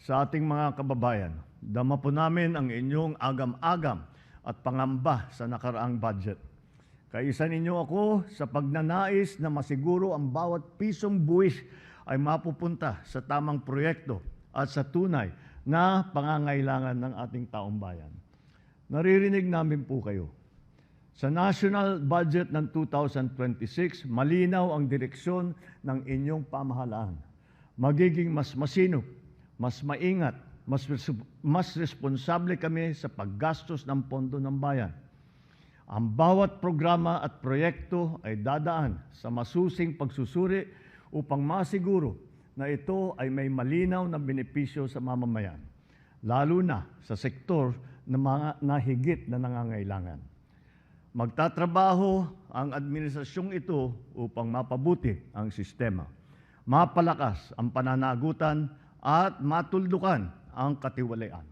sa ating mga kababayan. Dama po namin ang inyong agam-agam at pangamba sa nakaraang budget. Kaisa ninyo ako sa pagnanais na masiguro ang bawat pisong buwis ay mapupunta sa tamang proyekto at sa tunay na pangangailangan ng ating taong bayan. Naririnig namin po kayo. Sa national budget ng 2026, malinaw ang direksyon ng inyong pamahalaan. Magiging mas masinop, mas maingat, mas responsable kami sa paggastos ng pondo ng bayan. Ang bawat programa at proyekto ay dadaan sa masusing pagsusuri upang masiguro na ito ay may malinaw na benepisyo sa mamamayan, lalo na sa sektor na mga nahigit na nangangailangan. Magtatrabaho ang administrasyong ito upang mapabuti ang sistema, mapalakas ang pananagutan at matuldukan ang katiwalian.